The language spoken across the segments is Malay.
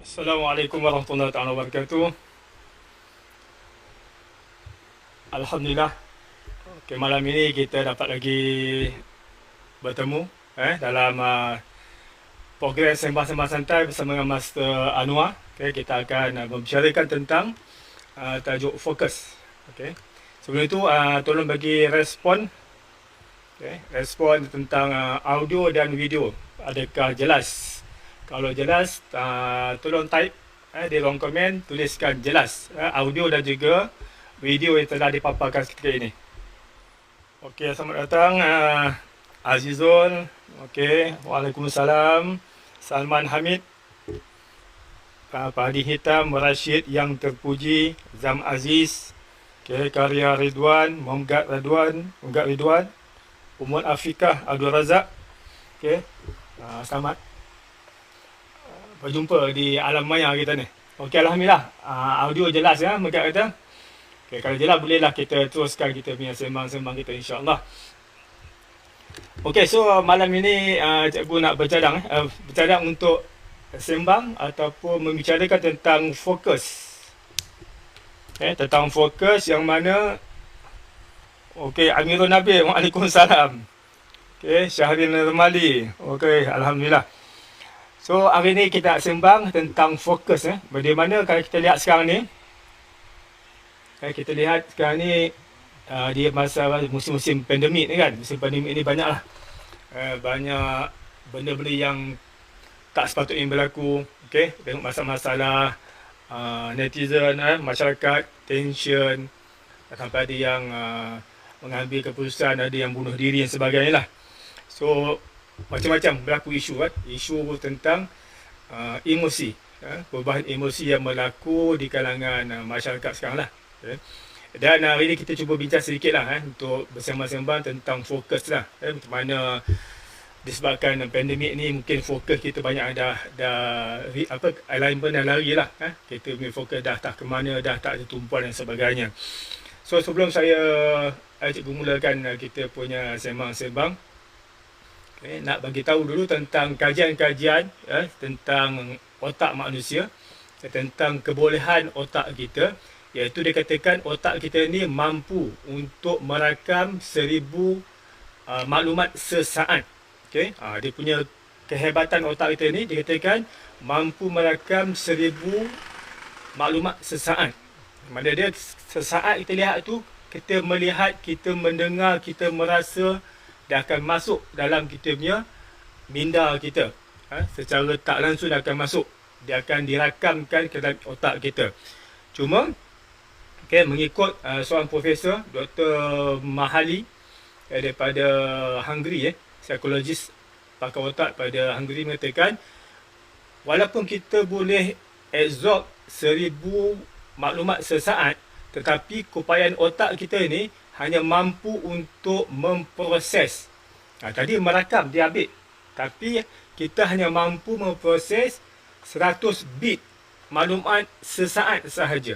Assalamualaikum warahmatullahi wabarakatuh. Alhamdulillah, malam ini kita dapat lagi bertemu dalam program sembang-sembang santai bersama dengan Master Anwar. Kita akan membicarakan tentang tajuk fokus. Sebelum itu, tolong bagi respon respon tentang audio dan video. Adakah jelas? Kalau jelas, tolong type di ruang komen, tuliskan jelas audio dan juga video yang telah dipaparkan ketika ini. Okey, selamat datang Azizul. Okey, Waalaikumsalam. Salman Hamid, Padi Hitam, Rashid yang terpuji, Zam Aziz, Karya Ridwan, Muhammad Ridwan, Umar Afiqah, Abdul Razak. Selamat berjumpa di alam maya kita ni. Okey, Alhamdulillah. Audio jelas ya, mereka kata. Kalau jelas bolehlah kita teruskan kita punya sembang-sembang kita, insya-Allah. Okey, so malam ini cikgu nak bercadang untuk sembang ataupun membicarakan tentang fokus. Tentang fokus yang mana Amirul Nabil, Waalaikumsalam. Syahril Nurmali. Alhamdulillah. So hari ni kita nak sembang tentang fokus. Bagaimana kalau kita lihat sekarang ni, di masa musim-musim pandemik ni kan. Musim pandemik ni banyaklah banyak benda-benda yang tak sepatutnya berlaku. Tengok masalah-masalah netizen, masyarakat, tension, sampai ada yang mengambil keputusan, ada yang bunuh diri dan sebagainya lah. So macam-macam berlaku isu tentang emosi, perubahan emosi yang berlaku di kalangan masyarakat sekarang lah. Dan hari ini kita cuba bincang sedikit lah untuk bersembang-sembang tentang fokus lah. Macam mana disebabkan pandemik ni mungkin fokus kita banyak dah alignment dah lari lah. Kita punya fokus dah tak ke mana, dah tak ada tumpuan dan sebagainya. So sebelum saya cikgu mulakan kita punya sembang-sembang, nak bagi tahu dulu tentang kajian-kajian tentang otak manusia, tentang kebolehan otak kita, iaitu dikatakan otak kita ni mampu untuk merakam 1000 maklumat sesaat. Dia punya kehebatan otak kita ni dikatakan mampu merakam 1000 maklumat sesaat. Mana dia sesaat kita lihat tu, kita melihat, kita mendengar, kita merasa, dia akan masuk dalam kita punya minda kita. Secara tak langsung dia akan masuk. Dia akan dirakamkan ke dalam otak kita. Cuma, mengikut seorang profesor, Dr. Mahali daripada Hungary, psikologis pakar otak pada Hungary, mengatakan walaupun kita boleh absorb 1000 maklumat sesaat, tetapi keupayaan otak kita ni hanya mampu untuk memproses. Tadi merakam, dia ambil. Tapi kita hanya mampu memproses 100 bit maklumat sesaat sahaja.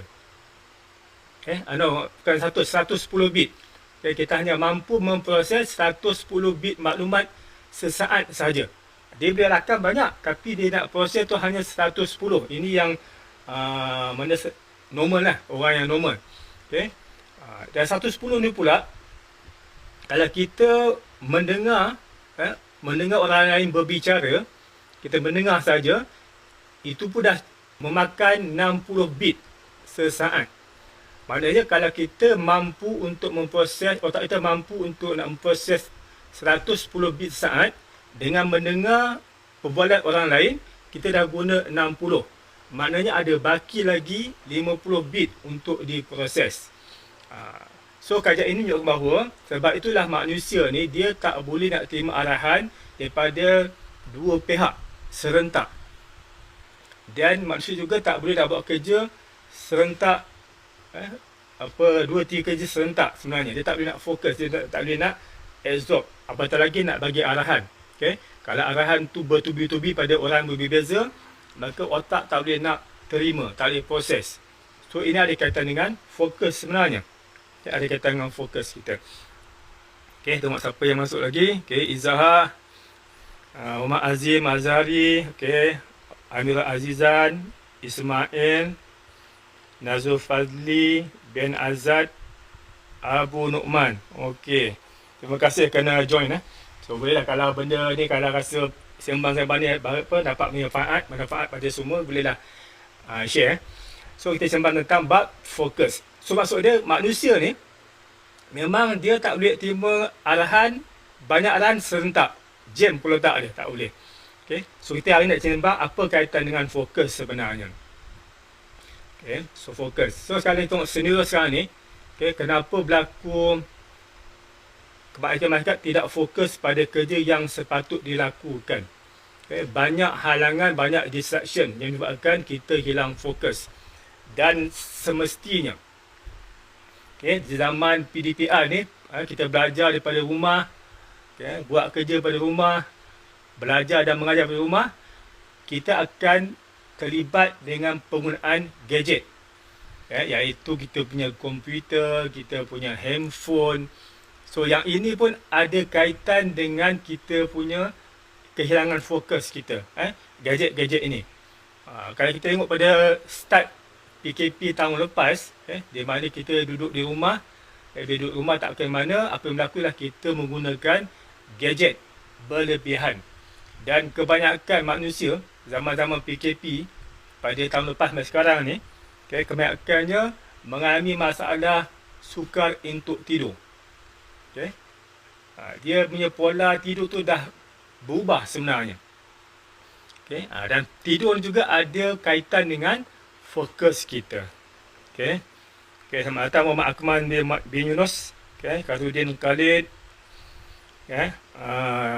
Bukan 110 bit. Kita hanya mampu memproses 110 bit maklumat sesaat sahaja. Dia boleh rakam banyak, tapi dia nak proses tu hanya 110. Ini yang mana normal lah, orang yang normal. Dan 110 ni pula, kalau kita mendengar orang lain berbicara, kita mendengar saja, itu pun dah memakan 60 bit sesaat. Maknanya kalau kita mampu untuk memproses, otak kita mampu untuk nak memproses 110 bit saat, dengan mendengar perbualan orang lain, kita dah guna 60. Maknanya ada baki lagi 50 bit untuk diproses. So kajian ini menunjukkan bahawa sebab itulah manusia ni dia tak boleh nak terima arahan daripada dua pihak serentak. Dan manusia juga tak boleh nak buat kerja serentak, dua tiga kerja serentak sebenarnya. Dia tak boleh nak fokus, dia tak boleh nak absorb, apatah lagi nak bagi arahan. Kalau arahan tu bertubi-tubi pada orang berbeza, maka otak tak boleh nak terima, tak boleh proses. So ini ada kaitan dengan fokus sebenarnya. Ada kaitan dengan fokus kita. Tengok siapa yang masuk lagi. Izzahar, Umar Azim Azhari, Amir Azizan, Ismail, Nazul Fazli bin Azad, Abu Nu'man. Okey. Terima kasih kerana join. So bolehlah kalau benda ni, kalau rasa sembang-sembang ni dapat manfaat pada semua, bolehlah share. So kita sembang tentang bab fokus. So maksud dia, manusia ni memang dia tak boleh terima banyak arahan serentak. Jam kalau tak dia tak boleh. Okay. So kita hari ni nak sembang apa kaitan dengan fokus sebenarnya. Okay. So fokus. So sekali tengok scenario sekarang ni, okay, kenapa berlaku kebanyakan masyarakat tidak fokus pada kerja yang sepatut dilakukan. Okay. Banyak halangan, banyak distraction yang menyebabkan kita hilang fokus. Dan semestinya, okay, di zaman PDPR ni, kita belajar daripada rumah, okay, buat kerja pada rumah, belajar dan mengajar pada rumah, kita akan terlibat dengan penggunaan gadget, iaitu kita punya komputer, kita punya handphone. So yang ini pun ada kaitan dengan kita punya kehilangan fokus kita, gadget-gadget ini. Kalau kita tengok pada start PKP tahun lepas, di mana kita duduk di rumah, duduk rumah tak ke mana, apa yang berlaku lah kita menggunakan gadget berlebihan. Dan kebanyakan manusia zaman-zaman PKP pada tahun lepas sampai sekarang ni, kebanyakannya mengalami masalah sukar untuk tidur. Dia punya pola tidur tu dah berubah sebenarnya. Dan tidur juga ada kaitan dengan fokus kita. Selamat datang Muhammad Akmal bin Yunus, Khairuddin Khalid,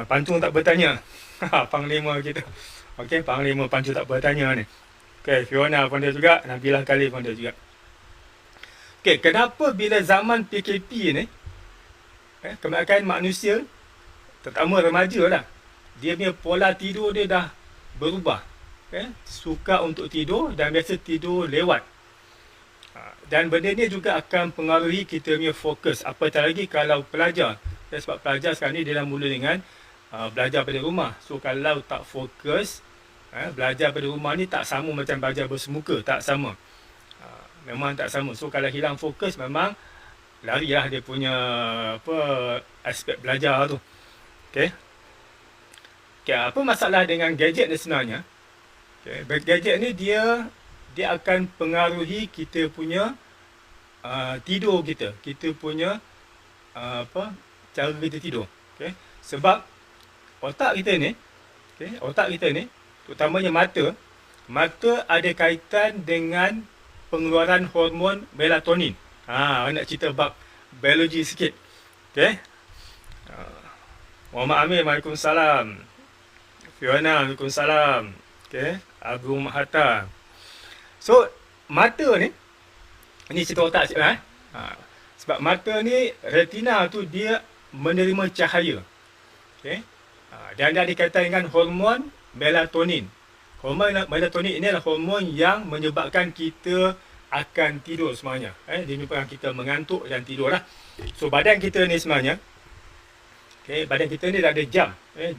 Pancung tak bertanya. Panglima kita. Panglima Pancung tak bertanya ni. Fiona pun dia juga, Nabilah Khalid pun dia juga. Kenapa bila zaman PKP ni, kebanyakan manusia, terutama remaja lah, dia punya pola tidur dia dah berubah. Suka untuk tidur dan biasa tidur lewat. Dan benda ni juga akan pengaruhi kita punya fokus. Apatah lagi kalau pelajar. Sebab pelajar sekarang ni dia dah mula dengan belajar pada rumah. So kalau tak fokus, belajar pada rumah ni tak sama macam belajar bersemuka. Tak sama. Memang tak sama. So kalau hilang fokus, memang larilah dia punya aspek belajar tu. Apa masalah dengan gadget ni sebenarnya? Gadget ni dia akan pengaruhi kita punya tidur kita. Kita punya cara kita tidur. Sebab otak kita ni, terutamanya mata ada kaitan dengan pengeluaran hormon melatonin. Nak cerita bab biologi sikit. Muhammad Amir, Waalaikumsalam. Fiona, Waalaikumsalam. Abu Mahata. So, mata ni cerita otak sikit lah. Sebab mata ni, retina tu dia menerima cahaya. Dan dia ada kaitan dengan hormon melatonin. Hormon melatonin ini adalah hormon yang menyebabkan kita akan tidur sebenarnya. Dia menyebabkan kita mengantuk dan tidur lah. So, badan kita ni sebenarnya, badan kita ni dah ada jam.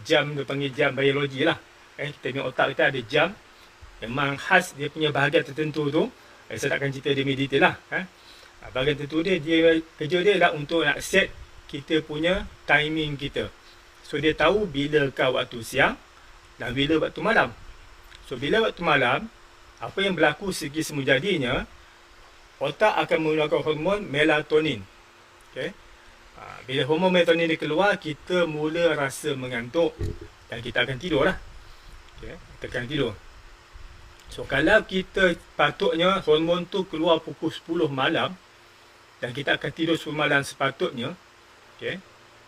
Jam dia panggil jam biologi lah. Kita punya otak kita ada jam. Memang khas dia punya bahagian tertentu tu. Saya takkan cerita dia detail lah. Bahagian tertentu dia kerja dia adalah untuk nak set kita punya timing kita. So dia tahu bilakah waktu siang dan bila waktu malam. So bila waktu malam, apa yang berlaku segi semujadinya, otak akan mengeluarkan hormon melatonin. Bila hormon melatonin dia keluar, kita mula rasa mengantuk dan kita akan tidur lah. Kita akan tidur. So kalau kita patutnya hormon tu keluar pukul 10 malam dan kita akan tidur 10 malam sepatutnya,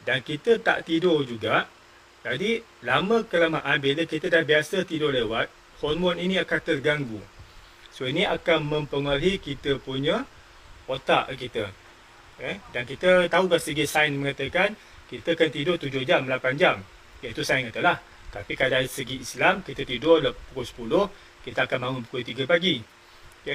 dan kita tak tidur juga, jadi lama kelamaan bila kita dah biasa tidur lewat, hormon ini akan terganggu. So ini akan mempengaruhi kita punya otak kita. Dan kita tahu dari segi sains mengatakan kita akan tidur 7 jam, 8 jam. Itu sains katalah. Tapi kalau dari segi Islam, kita tidur pukul 10, kita akan bangun pukul 3 pagi.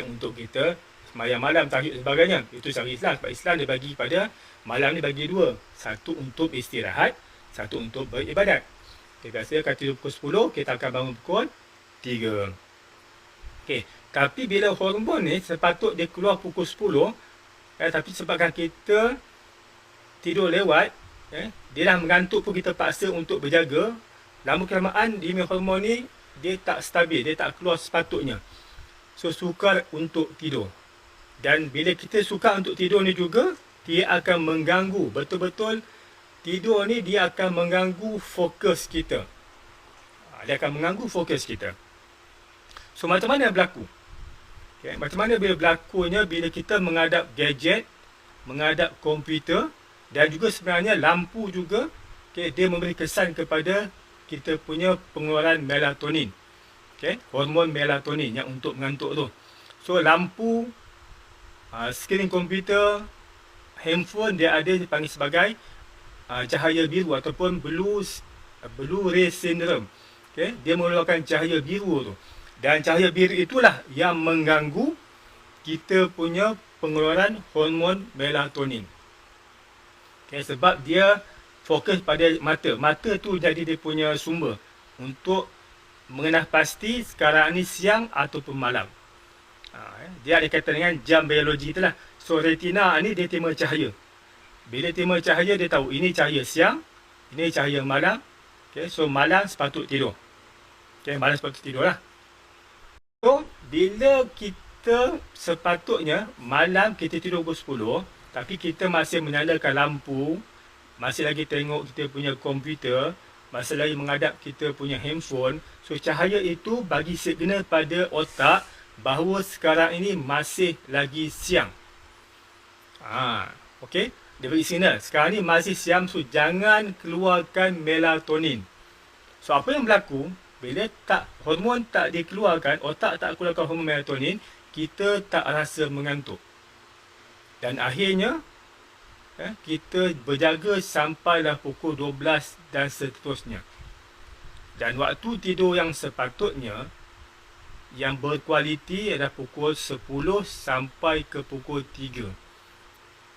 Untuk kita sembahyang malam, tahajud dan sebagainya. Itu cara Islam. Sebab Islam dia bagi pada malam ni bagi dua. Satu untuk istirahat, satu untuk beribadat. Biasanya kalau tidur pukul 10, kita akan bangun pukul 3. Okey, tapi bila hormon ni sepatut dia keluar pukul 10, tapi sebabkan kita tidur lewat, dia dah mengantuk pun kita paksa untuk berjaga, lama kelamaan dia punya hormon ni dia tak stabil, dia tak keluar sepatutnya. So sukar untuk tidur. Dan bila kita sukar untuk tidur ni juga, dia akan mengganggu, betul-betul tidur ni dia akan mengganggu fokus kita. Dia akan mengganggu fokus kita. So macam mana berlaku? Okay, macam mana bila berlakunya bila kita menghadap gadget, menghadap komputer, dan juga sebenarnya lampu juga, okay, dia memberi kesan kepada kita punya pengeluaran melatonin. Okay, hormon melatonin yang untuk mengantuk tu. So lampu, skrin komputer, handphone, dia ada dipanggil sebagai cahaya biru ataupun blue ray syndrome. Okay, dia mengeluarkan cahaya biru tu. Dan cahaya biru itulah yang mengganggu kita punya pengeluaran hormon melatonin. Okay, sebab dia fokus pada mata. Mata tu jadi dia punya sumber untuk mengenal pasti sekarang ni siang ataupun malam. Dia ada kaitan dengan jam biologi tu lah. So retina ni dia terima cahaya. Bila terima cahaya dia tahu ini cahaya siang, ini cahaya malam. Okay, so malam sepatut tidur. Okay, malam sepatut tidur lah. So bila kita sepatutnya malam kita tidur pukul 10, tapi kita masih menyalakan lampu, masih lagi tengok kita punya komputer, masih lagi menghadap kita punya handphone. So cahaya itu bagi signal pada otak bahawa sekarang ini masih lagi siang. Okey, dia bagi signal sekarang ni masih siang, so jangan keluarkan melatonin. So apa yang berlaku bila hormon tak dikeluarkan, otak tak keluarkan hormon melatonin, kita tak rasa mengantuk. Dan akhirnya kita berjaga sampailah pukul 12 dan seterusnya. Dan waktu tidur yang sepatutnya, yang berkualiti adalah pukul 10 sampai ke pukul 3.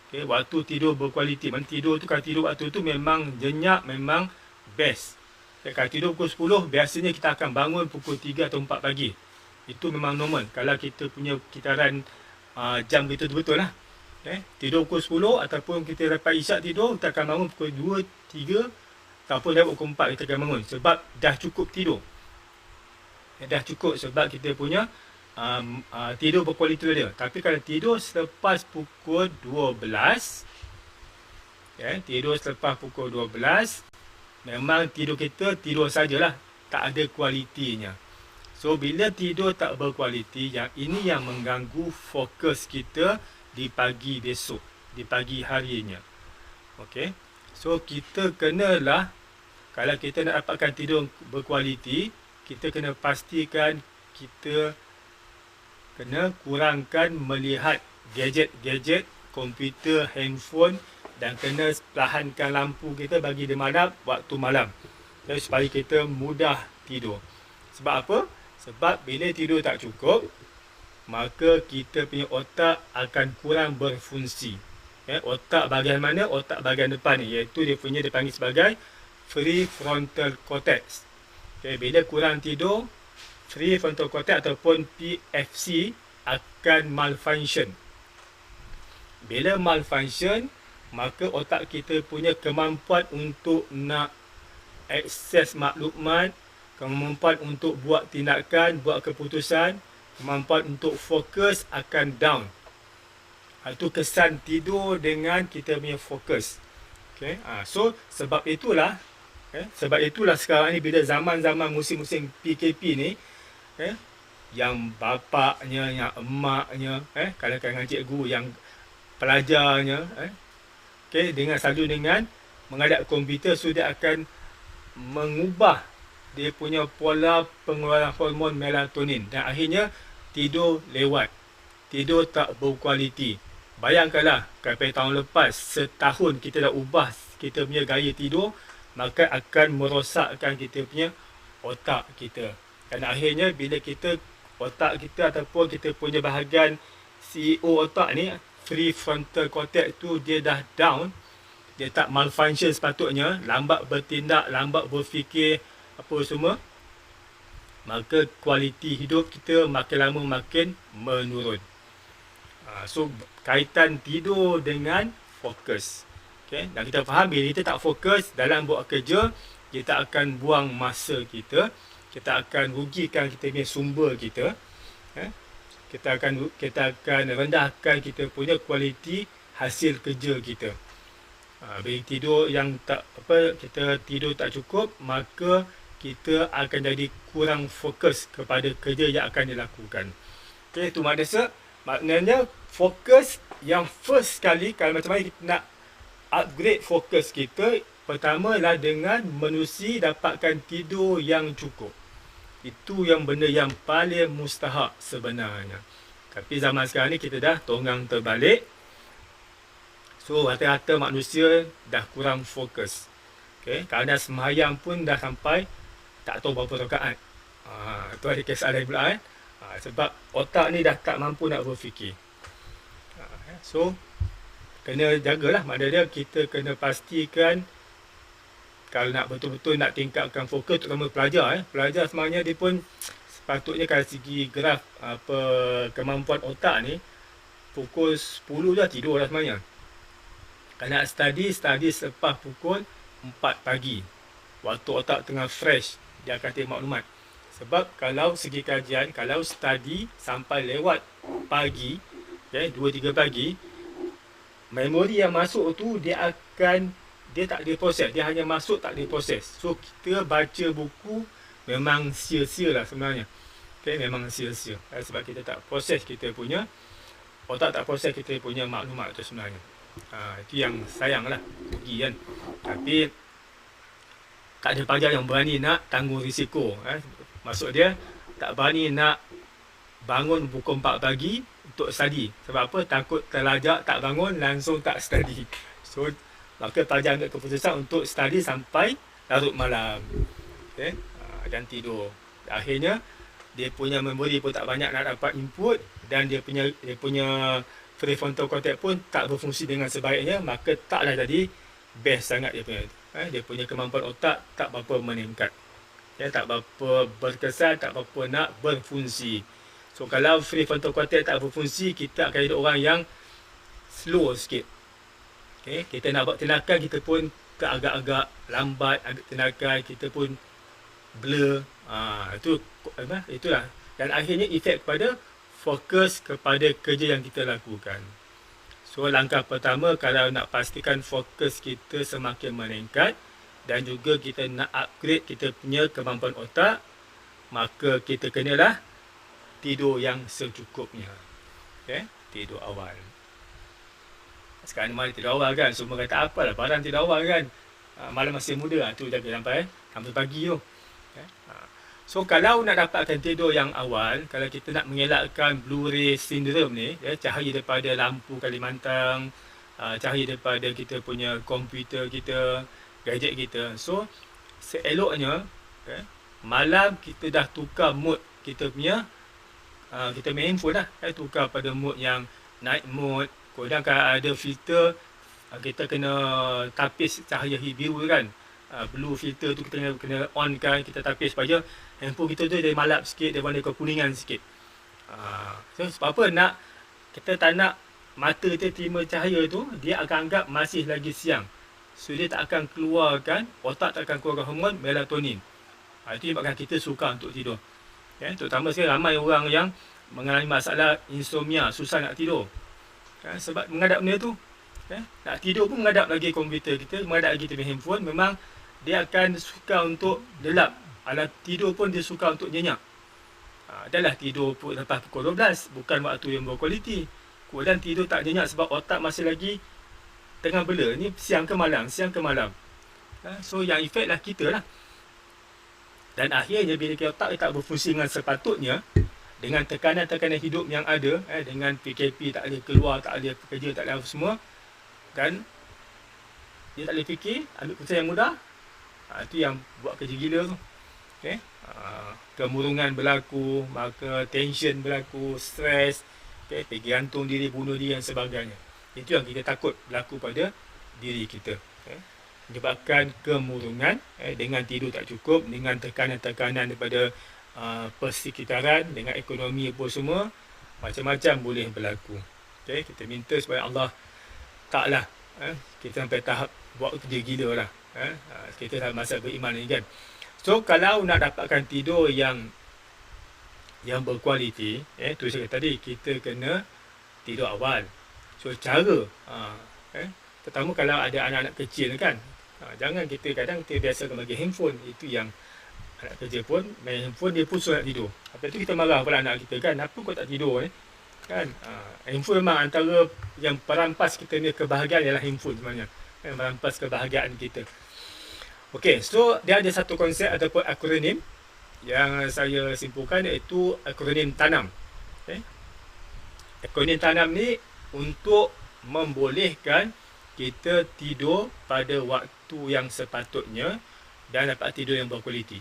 Okay, waktu tidur berkualiti. Maksudnya tidur tu, kalau tidur waktu tu memang jenyak, memang best. Okay, kalau tidur pukul 10, biasanya kita akan bangun pukul 3 atau 4 pagi. Itu memang normal. Kalau kita punya kitaran jam kita betul lah. Tidur pukul 10 ataupun kita dapat isyak tidur, kita akan bangun pukul 2, 3 ataupun lewat pukul 4 kita akan bangun. Sebab dah cukup tidur. Dah cukup sebab kita punya tidur berkualiti dia. Tapi kalau tidur selepas pukul 12, tidur selepas pukul 12, memang tidur kita tidur sajalah, tak ada kualitinya. So bila tidur tak berkualiti, yang ini yang mengganggu fokus kita di pagi besok, di pagi harinya. Okey. So kita kenalah, kalau kita nak dapatkan tidur berkualiti, kita kena pastikan kita kena kurangkan melihat gadget-gadget, komputer, handphone, dan kena perlahankan lampu kita bagi dia madap waktu malam. Supaya kita mudah tidur. Sebab apa? Sebab bila tidur tak cukup, maka kita punya otak akan kurang berfungsi. Otak bahagian mana? Otak bahagian depan ni, iaitu dia dipanggil sebagai prefrontal cortex. Bila kurang tidur, prefrontal cortex ataupun PFC akan malfunction. Bila malfunction, maka otak kita punya kemampuan untuk nak akses maklumat, kemampuan untuk buat tindakan, buat keputusan, kemampuan untuk fokus akan down. Itu kesan tidur dengan kita punya fokus. Okay? So sebab itulah sekarang ni bila zaman-zaman musim-musim PKP ni, yang bapaknya, yang emaknya, kadang-kadang cikgu, yang pelajarnya, selalu dengan menghadap komputer, sudah akan mengubah dia punya pola pengeluaran hormon melatonin, dan akhirnya tidur lewat, tidur tak berkualiti. Bayangkanlah kalau pada tahun lepas, setahun kita dah ubah kita punya gaya tidur, maka akan merosakkan kita punya otak kita. Dan akhirnya bila otak kita ataupun kita punya bahagian CEO otak ni, prefrontal cortex tu dia dah down, dia tak malfunction sepatutnya, lambat bertindak, lambat berfikir, apa semua, maka kualiti hidup kita makin lama makin menurun. So kaitan tidur dengan fokus. Okay? Dan kita faham bila kita tak fokus dalam buat kerja, kita akan buang masa kita akan rugikan kita punya sumber kita. Kita akan rendahkan kita punya kualiti hasil kerja kita. Bila tidur yang tak kita tidur tak cukup, maka kita akan jadi kurang fokus kepada kerja yang akan dilakukan. Okay, itu maknanya fokus yang first sekali, kalau macam mana kita nak upgrade fokus kita, pertama ialah dengan menerusi dapatkan tidur yang cukup. Itu yang benda yang paling mustahak sebenarnya. Tapi zaman sekarang ni kita dah tonggang terbalik. So rata-rata manusia dah kurang fokus. Okay? Kadang sembahyang pun dah sampai tak tahu berapa rakaat. Itu ada kisah lain pula. Sebab otak ni dah tak mampu nak berfikir. So kena jagalah. Maknanya kita kena pastikan kalau nak betul-betul nak tingkatkan fokus, terutama pelajar. Pelajar sebenarnya dia pun sepatutnya kalau segi graf kemampuan otak ni, pukul 10 dah tidur dah sebenarnya. Kalau nak study selepas pukul 4 pagi. Waktu otak tengah fresh, dia akan terima maklumat. Sebab kalau segi kajian, kalau study sampai lewat pagi, 2-3 pagi, memori yang masuk tu dia tak diproses. Dia hanya masuk, tak diproses. So kita baca buku memang sia-sia lah sebenarnya. Memang sia-sia. Sebab kita tak proses kita punya, otak tak proses kita punya maklumat tu sebenarnya. Itu yang sayang lah, rugi kan. Tapi tak ada pelajar yang berani nak tanggung risiko. Maksud dia tak berani nak bangun pukul 4 pagi untuk study. Sebab apa? Takut terlajak, tak bangun, langsung tak study. So maka pelajar ambil keputusan untuk study sampai larut malam. Dan tidur. Akhirnya dia punya memori pun tak banyak nak dapat input, dan dia punya prefrontal cortex pun tak berfungsi dengan sebaiknya, maka taklah jadi best sangat dia punya kemampuan otak tak berapa meningkat. Tak berapa berkesan, tak berapa nak berfungsi. So kalau prefrontal cortex tak berfungsi, kita akan jadi orang yang slow sikit. Kita nak buat tindakan, kita pun agak-agak lambat, ambil tindakan, kita pun blur. Itulah. Dan akhirnya efek kepada fokus kepada kerja yang kita lakukan. So langkah pertama, kalau nak pastikan fokus kita semakin meningkat dan juga kita nak upgrade kita punya kemampuan otak, maka kita kenalah tidur yang secukupnya. Tidur awal. Sekarang ni malam tidur awal kan, semua kata apalah barang tidur awal kan, malam masih muda, tu jaga sampai pagi tu. So kalau nak dapatkan tidur yang awal, kalau kita nak mengelakkan blue ray syndrome ni, cahaya daripada lampu Kalimantan, cahaya daripada kita punya komputer kita, gadget kita. So seeloknya malam kita dah tukar mood kita punya handphone lah, tukar pada mood yang night mode. Kemudian kalau ada filter, kita kena tapis cahaya biru kan, blue filter tu kita kena on kan, kita tapis supaya handphone kita tu dia malap sikit, dia warna kekuningan sikit. So sebab apa kita tak nak mata kita terima cahaya tu, dia akan anggap masih lagi siang. So dia tak akan keluarkan, otak tak akan keluarkan hormon melatonin. Itu sebabkan kita suka untuk tidur. Terutama sekarang ramai orang yang mengalami masalah insomnia, susah nak tidur. Sebab menghadap benda tu. Nak tidur pun menghadap lagi komputer kita, menghadap lagi TV handphone, memang dia akan suka untuk lelap. Alah tidur pun dia suka untuk nyenyak. Adalah tidur lepas pukul 12, bukan waktu yang berkualiti. Kemudian tidur tak nyenyak sebab otak masih lagi tengah bela. Ni siang ke malam. So yang efek lah kita lah. Dan akhirnya bila otak tak berfungsi dengan sepatutnya, dengan tekanan-tekanan hidup yang ada, dengan PKP tak boleh keluar, tak boleh bekerja, tak boleh apa semua, dan dia tak boleh fikir, ambil keputusan yang mudah, itu yang buat kerja gila tu. Kemurungan berlaku, maka tension berlaku, stres, pergi gantung diri, bunuh diri dan sebagainya. Itu yang kita takut berlaku pada diri kita. Menyebabkan kemurungan dengan tidur tak cukup, dengan tekanan-tekanan daripada persekitaran, dengan ekonomi apa semua, macam-macam boleh berlaku. Okay? Kita minta supaya Allah taklah kita sampai tahap buat kerja gila lah. Kita dalam masa beriman ni kan. So kalau nak dapatkan tidur yang berkualiti, tu saya kata tadi, kita kena tidur awal. So cara terutama kalau ada anak-anak kecil kan, jangan kita kadang kita biasakan bagi handphone. Itu yang anak kerja pun main handphone, dia pun suruh nak tidur. Lepas tu kita marah pula anak kita kan, apa kau tak tidur kan. Handphone memang antara yang perampas kita ni kebahagiaan ialah handphone sebenarnya, merampas kebahagiaan kita. Okey, so dia ada satu konsep ataupun akronim yang saya simpulkan, iaitu akronim tanam. Akronim tanam ni untuk membolehkan kita tidur pada waktu yang sepatutnya dan dapat tidur yang berkualiti.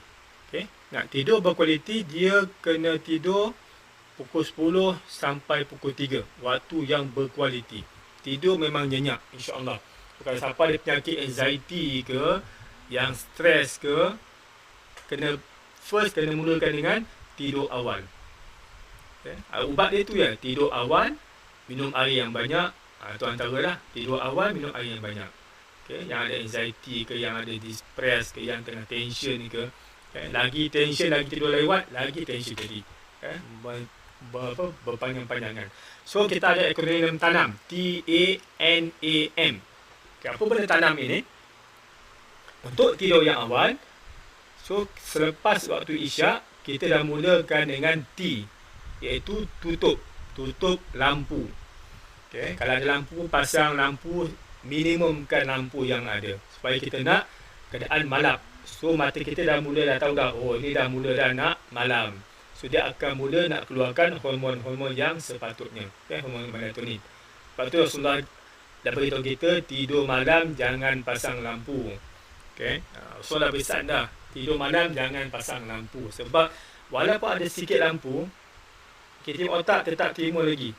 Nak tidur berkualiti, dia kena tidur pukul 10 sampai pukul 3, waktu yang berkualiti. Tidur memang nyenyak, insya-Allah. Kalau siapa ada penyakit anxiety ke, yang stres ke, kena mulakan dengan tidur awal. Ubat dia tu tidur awal, minum air yang banyak. Itu antara lah, tidur awal, minum air yang banyak. Yang ada anxiety ke, yang ada distress ke, yang tengah tension ke, lagi tension, lagi tidur lewat, lagi tension tadi. Berpanjang-panjangan. So kita ada akronim tanam, TANAM. Apa benda tanam ini? Untuk tidur yang awal, so selepas waktu isyak, kita dah mulakan dengan T, iaitu tutup lampu. Kalau ada lampu, pasang lampu, minimumkan lampu yang ada, supaya kita nak keadaan malam. So mata kita dah tahu dah, oh ini dah mula nak malam. So dia akan mula nak keluarkan hormon-hormon yang sepatutnya, hormon melatonin. Lepas tu Rasulullah dah beritahu kita, tidur malam jangan pasang lampu. Rasulullah pesan dah, tidur malam jangan pasang lampu. Sebab walaupun ada sikit lampu, kita otak tetap terima lagi.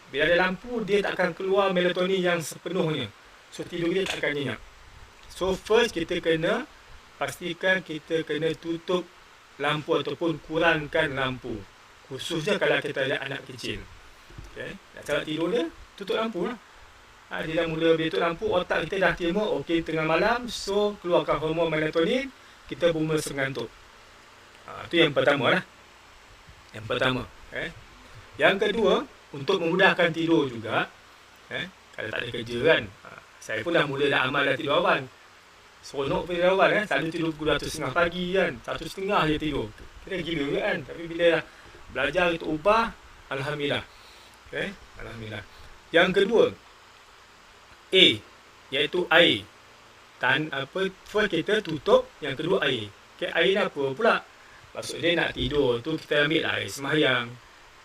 Bila ada lampu, dia tak akan keluar melatonin yang sepenuhnya. So tidur dia tak akan nyenyak. So first kita kena pastikan kita kena tutup lampu ataupun kurangkan lampu. Khususnya kalau kita ada anak kecil. Cara tidur dia, tutup lampu lah. Dia dah mula tutup lampu, otak kita dah terima, okey tengah malam, so keluarkan hormon melatonin, kita pun mula ngantuk. Itu yang pertama lah. Yang pertama. Yang kedua, untuk memudahkan tidur juga, kalau tak ada kerja kan, saya pun dah amal dah tidur awal. Seronok pun tidur awal selalu tidur pukul 1:30 pagi kan, 1:30 je tidur. Kita gila kan, tapi bila dah belajar itu ubah, alhamdulillah. Alhamdulillah. Yang kedua, A, iaitu air. First kita tutup, yang kedua air. Air ni apa pula? Maksud dia nak tidur tu kita ambil air sembahyang.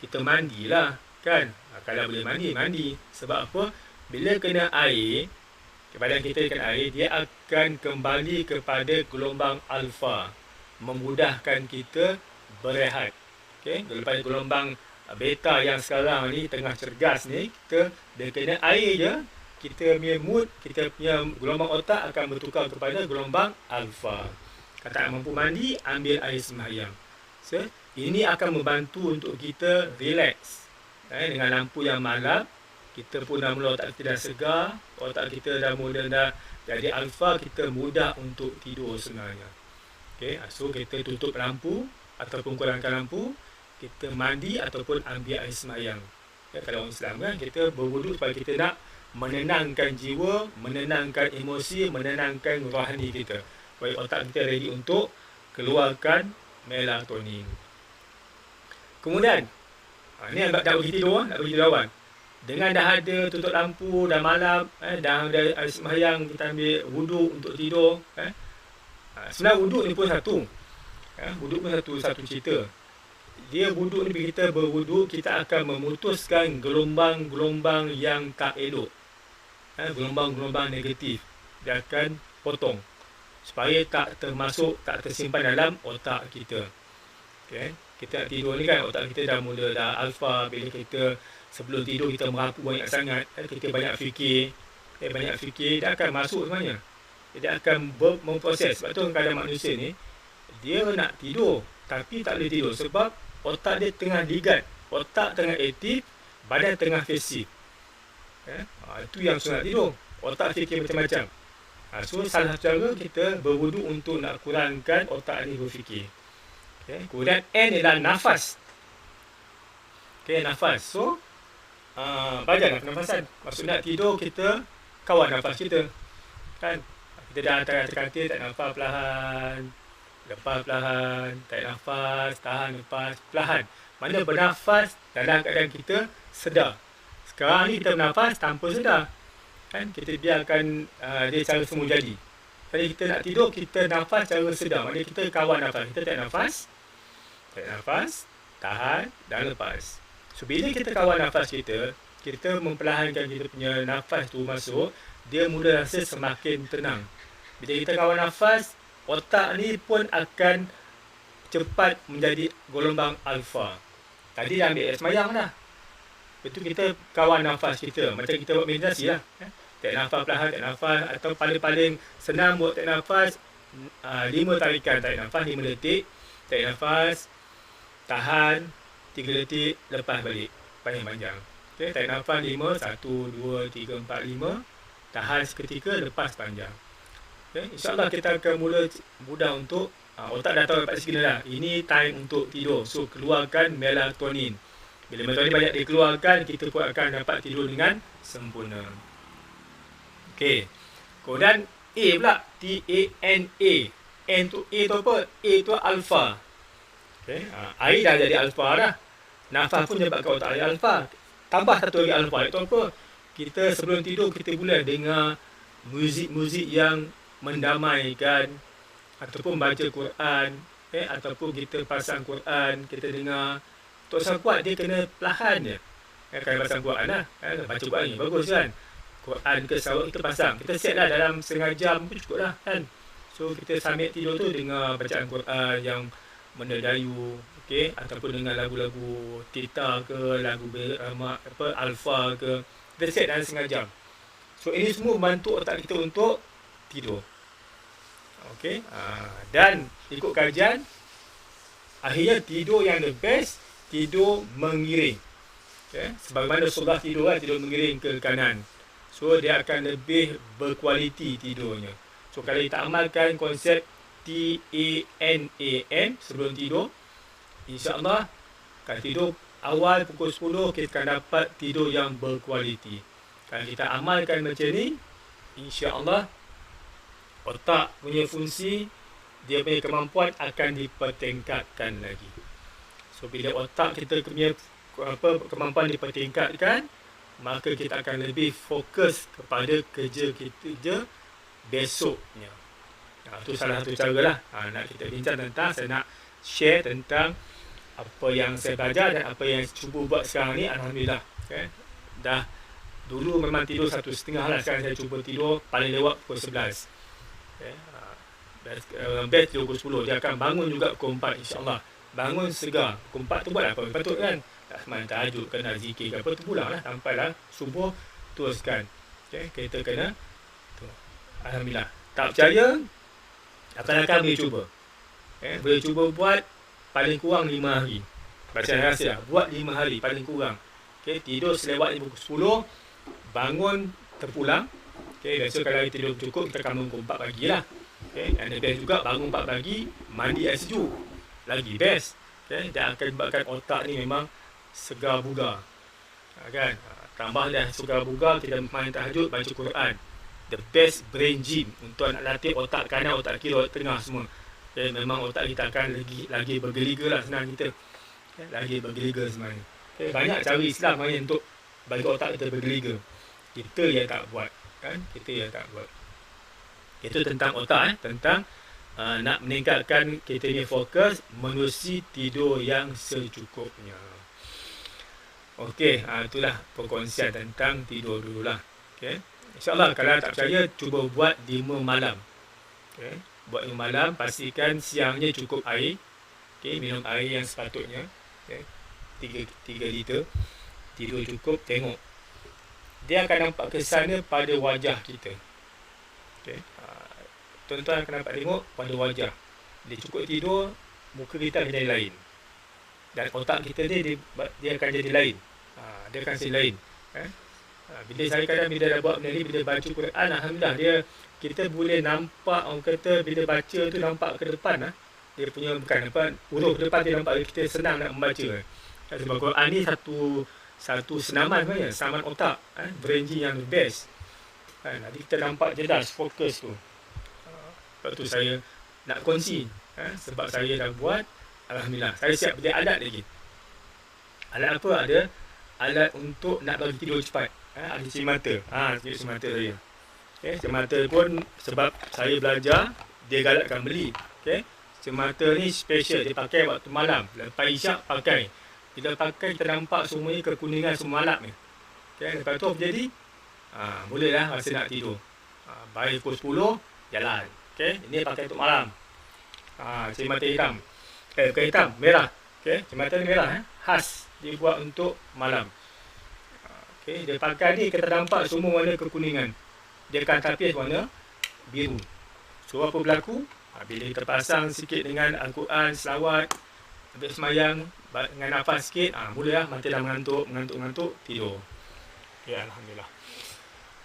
Kita mandilah kan. Kalau boleh mandi. Sebab apa? Bila kena air, badan kita kena air, dia akan kembali kepada gelombang alfa, memudahkan kita berehat. Daripada gelombang beta yang sekarang ni tengah cergas ni, dia kena air je, kita punya mood, kita punya gelombang otak akan bertukar kepada gelombang alfa. Kalau tak mampu mandi, ambil air sembahyang. So, ini akan membantu untuk kita relax. Dengan lampu yang malam, kita pun dah mula, otak kita dah segar, otak kita dah jadi alfa, kita mudah untuk tidur sebenarnya. So kita tutup lampu ataupun kurangkan lampu, kita mandi ataupun ambil air sembahyang. Kalau orang Islam kan, kita berwuduk supaya kita nak menenangkan jiwa, menenangkan emosi, menenangkan rohani kita, supaya otak kita ready untuk keluarkan melatonin. Kemudian, ni dah bagi tidur awal. Dengan dah ada tutup lampu, dah malam, dah ada air sembahyang, kita ambil wuduk untuk tidur. Sebenarnya wuduk ni pun satu. Wuduk pun satu cerita. Dia wuduk ni, kita berwuduk, kita akan memutuskan gelombang-gelombang yang tak elok. Gelombang-gelombang negatif. Dia akan potong. Supaya tak tersimpan dalam otak kita. Kita nak tidur ni kan, otak kita dah alfa. Bila kita sebelum tidur kita merapu banyak sangat, kita banyak fikir, dia akan masuk sebenarnya. Dia akan memproses. Sebab tu kadang manusia ni, dia nak tidur, tapi tak boleh tidur sebab otak dia tengah digat, otak tengah aktif, badan tengah pasif. Itu yang sunat tidur. Otak fikir macam-macam. So salah satu cara kita berwudu untuk nak kurangkan otak ni berfikir. Kemudian N ialah nafas. Nafas. So belajar pernafasan. Maksud nak tidur, kita kawal nafas kita. Kan? Kita dah antara katil, tak nafas perlahan, lepas perlahan, tarik nafas, tahan, lepas, perlahan. Mana bernafas dalam keadaan kita sedar. Sekarang ni kita bernafas tanpa sedar. Kan? Kita biarkan dia cara semua jadi. Kalau kita nak tidur, kita nafas cara sedar. Maksudnya kita kawal nafas. Kita tarik nafas, tahan dan lepas. So bila kita kawal nafas kita memperlahankan kita punya nafas tu masuk, dia mula rasa semakin tenang. Bila kita kawal nafas, otak ni pun akan cepat menjadi gelombang alfa. Tadi dah ambil semayang dah. Lepas tu kita kawal nafas kita. Macam kita buat meditasi lah. Tarik nafas perlahan, tarik nafas. Atau paling senang buat tarik nafas, 5 tarikan. Tarik nafas 5 detik. Tarik nafas, tahan 3 detik, lepas balik. Paling panjang. Tarik nafas 5, 1, 2, 3, 4, 5. Tahan seketika, lepas panjang. InsyaAllah kita akan mula mudah untuk otak dah tahu dapat signal dah. Ini time untuk tidur. So keluarkan melatonin. Bila melatonin banyak dikeluarkan, kita pun akan dapat tidur dengan sempurna. Kemudian A pula, T-A-N-A. N tu A tu apa? A tu alpha. Air dah jadi alpha dah. Nafas pun menyebabkan otak jadi alpha. Tambah satu lagi alpha. Itu apa? Kita sebelum tidur, kita boleh dengar muzik-muzik yang mendamaikan, ataupun baca Quran, ataupun kita pasang Quran, kita dengar. Tok Sang Kuat dia kena perlahan je. Kalau pasang Quran lah, baca Quran ni bagus kan. Quran ke sawak kita pasang, kita set lah dalam setengah jam pun cukup lah kan. So kita sambil tidur tu dengar bacaan Quran yang mendayu, ataupun dengar lagu-lagu Tita ke, lagu Alfa ke, kita set dalam setengah jam. So ini semua membantu otak kita untuk tidur. Dan ikut kajian, akhirnya tidur yang the best, tidur mengiring. Sebagaimana Rasulullah tidur kan, tidur mengiring ke kanan. So dia akan lebih berkualiti tidurnya. So kalau kita amalkan konsep TANAN sebelum tidur, insya-Allah kalau tidur awal pukul 10, kita akan dapat tidur yang berkualiti. Kalau kita amalkan macam ni, insya-Allah otak punya fungsi, dia punya kemampuan akan dipertingkatkan lagi. So bila otak kita punya kemampuan dipertingkatkan, maka kita akan lebih fokus kepada kerja kita besoknya. Itu salah satu cara lah. Nak kita bincang tentang, saya nak share tentang apa yang saya belajar dan apa yang cuba buat sekarang ni. Alhamdulillah. Dah dulu memang tidur 1.30 lah. Sekarang saya cuba tidur paling lewat pukul 11. Best tidur pukul 10. Dia akan bangun juga pukul 4 insyaAllah. Bangun segar. Pukul 4 tu buat apa patut kan. Tak semain tahajud ke, nak zikir ke apa tu pulang lah. Sampailah subuh, teruskan. Kita kena tu. Alhamdulillah. Tak percaya, akan boleh cuba. Boleh cuba buat paling kurang 5 hari. Bacaan rahsia, buat 5 hari paling kurang. Tidur selewat pukul 10, bangun terpulang. Biasa kalau tidur cukup, kita akan bangun 4 pagi lah. And the best juga, bangun 4 pagi, mandi air sejuk. Lagi best. Dan akan menyebabkan otak ni memang segar bugar. Kan? Tambah dah segar bugar, kita main tahajud, baca Quran. The best brain gym untuk nak latih otak kanan, otak kiri, otak tengah semua. Memang otak kita akan lagi bergeliga lah senang kita. Lagi bergeliga sebenarnya. Banyak cara Islam main untuk bagi otak kita bergeliga. Kita yang tak buat. Kan? Kita yang tak buat. Itu tentang otak. Tentang nak meningkatkan kita ni fokus, menerusi tidur yang secukupnya. Itulah perkongsian tentang tidur dululah. InsyaAllah kalau tak percaya, cuba buat 5 malam. Buat 5 malam, pastikan siangnya cukup air. Minum air yang sepatutnya. 3 liter. Tidur cukup, tengok. Dia akan nampak kesannya pada wajah kita. Tuan-tuan akan dapat tengok pada wajah. Dia cukup tidur, muka kita akan jadi lain. Dan otak kita dia akan jadi lain. Dia akan jadi lain. Bila saya kadang bila dah buat benda ni, bila baca Quran, alhamdulillah kita boleh nampak, orang kata bila baca tu nampak ke depan. Dia punya bukan depan, huruf depan dia nampak, kita senang nak membaca. Sebab Quran ni satu senaman sebenarnya, senaman otak, brain yang best. Nanti kita nampak jelas fokus tu. Sebab tu saya nak kongsi, sebab saya dah buat, alhamdulillah. Saya siap beli alat lagi. Alat apa? Ada alat untuk nak bagi tidur cepat. Ada cermata. Cermata saya. Cermata pun sebab saya belajar, dia galakkan beli. Cermata ni special, dia pakai waktu malam. Lepas isyak pakai. Bila pakai kita nampak semuanya kekuningan semua malam ni. Lepas tu apa jadi? Bolehlah rasa nak tidur. Baik pukul 10, jalan. Ini pakai untuk malam. Cermata hitam. Bukan hitam, merah. Cermata ni merah. Khas. Dia buat untuk malam. Dia pakai ni kita nampak semua warna kekuningan. Dia akan tapis warna biru. So apa berlaku? Bila kita pasang sikit dengan Al-Quran, selawat, habis semayang, dengan nafas sikit, bolehlah mata dah mengantuk, tidur. Alhamdulillah.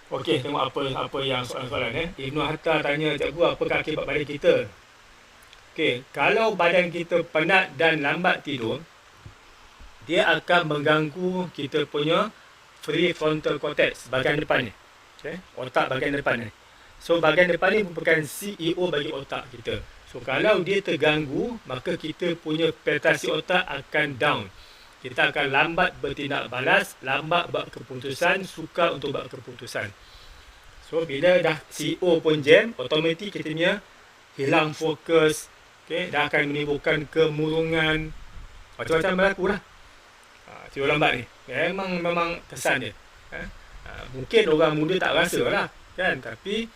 Tengok apa yang soalan-soalan. Ibnu Hatta tanya, cikgu, apakah akibat badan kita? Kalau badan kita penat dan lambat tidur, dia akan mengganggu kita punya prefrontal cortex, bahagian depan ni. Otak bahagian depan ni. So bahagian depan ni merupakan CEO bagi otak kita. So kalau dia terganggu, maka kita punya prestasi otak akan down. Kita akan lambat bertindak balas, lambat buat keputusan, sukar untuk buat keputusan. So bila dah CEO pun jam, automatik kita punya hilang fokus, dah akan menimbulkan kemurungan, macam-macam berlaku lah. Tidur lambat ni memang kesan dia. Mungkin orang muda tak rasa lah, tapi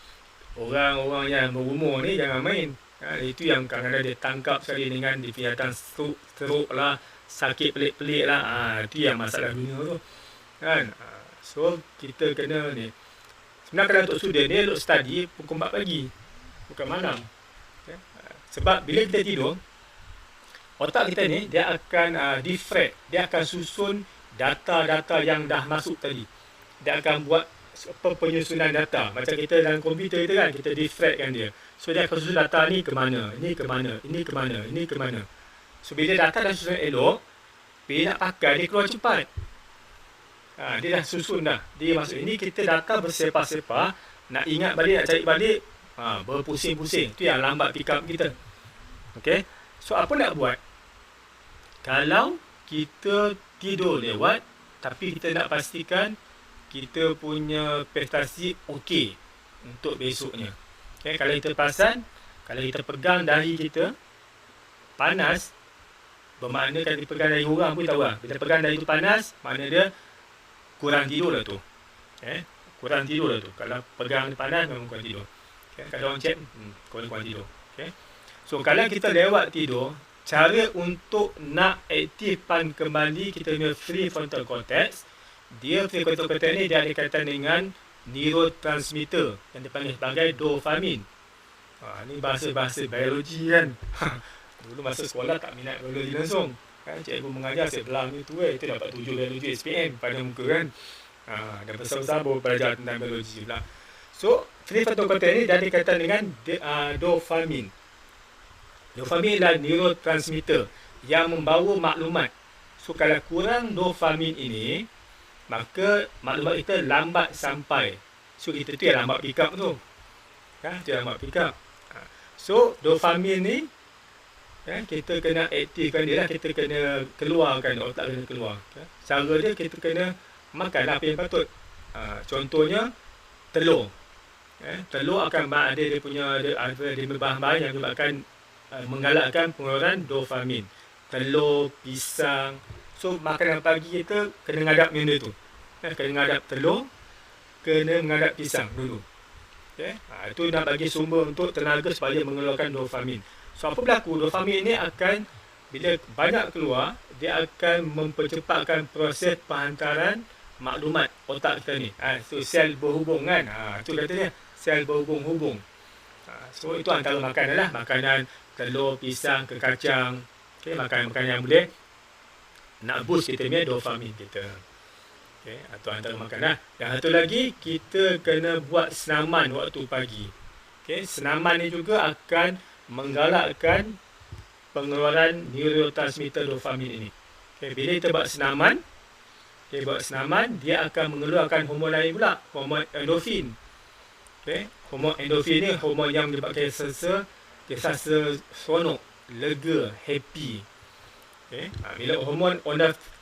orang-orang yang berumur ni jangan main. Itu yang kadang-kadang dia tangkap sekali dengan dia datang stroke lah, sakit pelik-pelik lah. Itu yang masalah dunia tu. So kita kena ni. Sebenarnya kalau untuk student ni, untuk study pukul 4 pagi, bukan malam. Sebab bila kita tidur, otak kita ni dia akan defrag, dia akan susun data-data yang dah masuk tadi. Dia akan buat penyusunan data. Macam kita dalam komputer kita kan, kita defragkan dia. So dia akan susun data ni ke mana, ini ke mana, ini ke mana, ini ke mana. So bila data dah susun elok, bila nak pakai dia keluar cepat. Dia dah susun dah. Dia masuk ini, kita data bersepah-sepah, nak ingat balik, nak cari balik, berpusing-pusing. Itu yang lambat pick up kita. So apa nak buat? Kalau kita tidur lewat, tapi kita nak pastikan kita punya prestasi okey untuk besoknya. Kalau kita perasan, kalau kita pegang dahi kita panas, bermakna kalau kita pegang dahi orang pun tahu lah. Bila pegang dahi tu panas, makna dia kurang tidur lah tu. Kurang tidur lah tu. Kalau pegang panas, memang kurang tidur. Kalau orang cek, kurang tidur. So kalau kita lewat tidur, cara untuk nak aktifkan kembali kita punya prefrontal cortex, dia prefrontal cortex ni dia ada kaitan dengan neurotransmitter yang dipanggil sebagai dopamin. Ni bahasa-bahasa biologi kan. Dulu masa sekolah tak minat biologi langsung. Cikgu mengajar saya belang itu itu dapat 7 biologi SPM pada muka kan. Dan besar-besar baru belajar tentang biologi pula. So, prefrontal cortex ni dia ada kaitan dengan dopamin. Dopamin adalah neurotransmitter yang membawa maklumat. So kalau kurang dopamin ini, maka maklumat kita lambat sampai. So kita tu yang lambat pick up tu. Itu yang lambat pick up. So dopamin ni, kita kena aktifkan dia lah. Kita kena keluarkan, otak kena keluar. Cara dia kita kena makan apa yang patut. Contohnya telur. Telur akan ada dia punya bahan-bahan yang menyebabkan menggalakkan pengeluaran dopamin. Telur, pisang. So makanan pagi kita kena ngadap benda tu. Kena ngadap telur, kena ngadap pisang dulu. Itu nak bagi sumber untuk tenaga supaya mengeluarkan dopamin. So apa berlaku? Dopamin ni akan, bila banyak keluar, dia akan mempercepatkan proses penghantaran maklumat otak kita ni. So sel berhubung kan. Itu katanya sel berhubung-hubung. So itu antara makanan lah, makanan telur, pisang, ke kacang. Okay, makanan-makanan yang boleh nak boost kita punya dopamin kita. Okay, atau antara makanan. Yang satu lagi, kita kena buat senaman waktu pagi. Okay, senaman ni juga akan menggalakkan pengeluaran neurotransmitter dopamin ini. Okay, bila kita buat senaman, dia akan mengeluarkan hormon lain pula, hormon endorfin. Okay, hormon endorfin ni hormon yang menyebabkan kita rasa seronok, lega, happy. Okay, bila hormon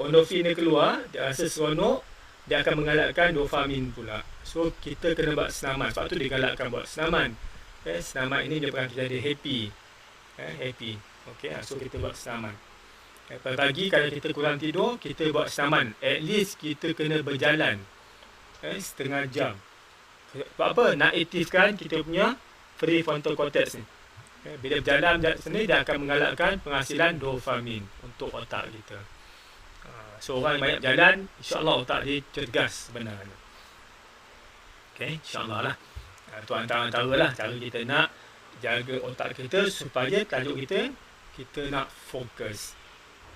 endorfin ni keluar, dia rasa seronok, dia akan menggalakkan dopamin pula. So kita kena buat senaman, sebab tu dia galakkan buat senaman. Okay, senaman ini dia menyebabkan kita jadi happy. Happy. Okay, so kita buat senaman. Pagi kalau kita kurang tidur, kita buat senaman. At least kita kena berjalan setengah jam. Sebab apa? Nak aktifkan kita punya prefrontal cortex ni. Bila berjalan sini, dia akan menggalakkan penghasilan dopamin untuk otak kita. So orang yang banyak jalan, insyaAllah otak dia cergas sebenarnya. Okay, insyaAllah lah. Itu antara-antara lah cara kita nak jaga otak kita supaya tajuk kita nak fokus.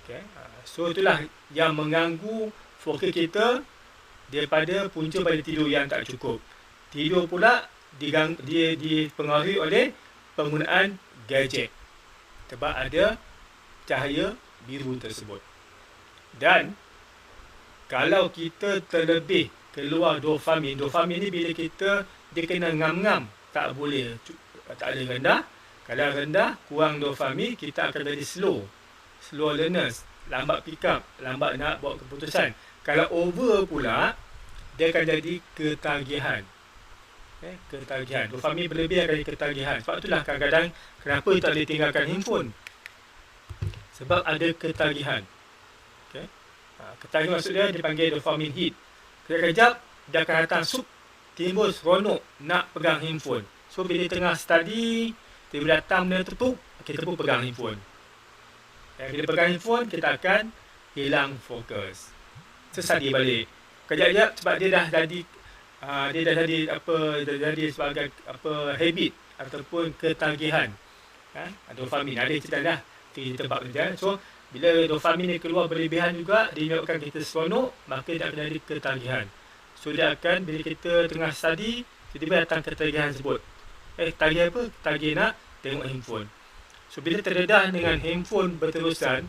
Okay. So itulah yang mengganggu fokus kita daripada punca pada tidur yang tak cukup. Tidur pula dipengaruhi oleh penggunaan gadget. Sebab ada cahaya biru tersebut. Dan kalau kita terlebih keluar dopamin ni bila dia kena ngam-ngam, tak boleh, tak ada rendah. Kalau rendah, kurang dopamin, kita akan jadi slow learners, lambat pick up, lambat nak buat keputusan. Kalau over pula, dia akan jadi ketagihan. Ketagihan. Dopamin berlebih akan jadi ketagihan. Sebab itulah kadang-kadang kenapa tak boleh tinggalkan handphone. Sebab ada ketagihan. Okay. Ketagihan maksud dia dipanggil dopamin hit. Kejap-kejap dia akan datang timbul seronok nak pegang handphone. So bila tengah study, tiba datang benda tepuk, kita pun pegang handphone. Bila pegang handphone, kita akan hilang fokus. So study balik. Kejap-kejap sebab dia dah jadi sebagai habit ataupun ketagihan. Dopamin ada cerita dah di tempat kerja. So bila dopamin ni keluar berlebihan juga, dia menyebabkan kita seronok, maka dia akan jadi ketagihan. So dia akan bila kita tengah study, tiba-tiba datang ketagihan tersebut. Tagih apa? Tagih nak tengok handphone. So bila terdedah dengan handphone berterusan,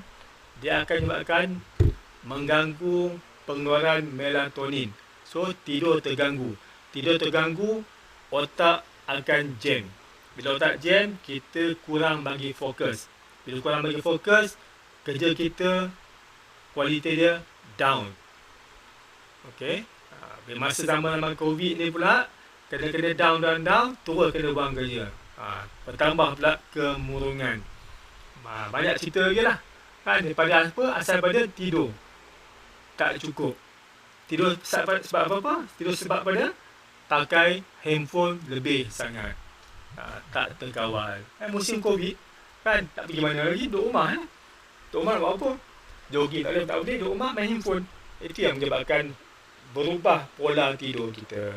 dia akan menyebabkan mengganggu pengeluaran melatonin. So tidur terganggu. Otak akan jam. Bila otak jam, kita kurang bagi fokus. Bila kurang bagi fokus, kerja kita, kualiti dia down. Okay. Bila masa zaman COVID ni pula, kena down, terus kena buang kerja. Bertambah pula kemurungan. Banyak cerita lagi lah. Daripada apa? Asal pada tidur tak cukup. Tidur sebab apa? Tidur sebab pada pakai handphone lebih sangat. Tak terkawal. Musim COVID, tak pergi mana lagi, duduk rumah. Duduk rumah buat apa? Jogging tak boleh, duduk rumah main handphone. Itu yang menyebabkan berubah pola tidur kita.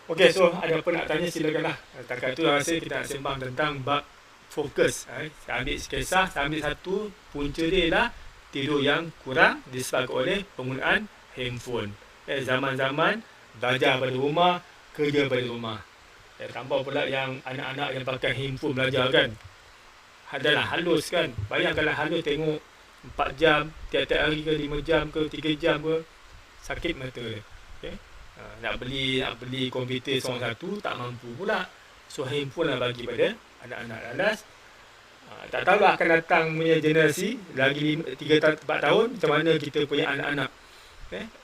Okey, so ada apa nak tanya silakanlah. Setakat tu rasa kita nak sembang tentang bab fokus. Saya ambil kisah, saya ambil satu punca dia lah tidur yang kurang disebabkan oleh penggunaan handphone. Zaman-zaman belajar pada rumah, kerja pada rumah. Tambah pula yang anak-anak yang pakai handphone belajar kan. Adalah halus kan. Bayangkanlah halus tengok 4 jam, tiap-tiap hari ke 5 jam ke 3 jam ke. Sakit mata dia. Okay. Nak beli komputer seorang satu tak mampu pula. So handphone lah bagi pada anak-anak lalas. Tak tahu lah akan datang punya generasi lagi 3-4 tahun macam mana kita punya anak-anak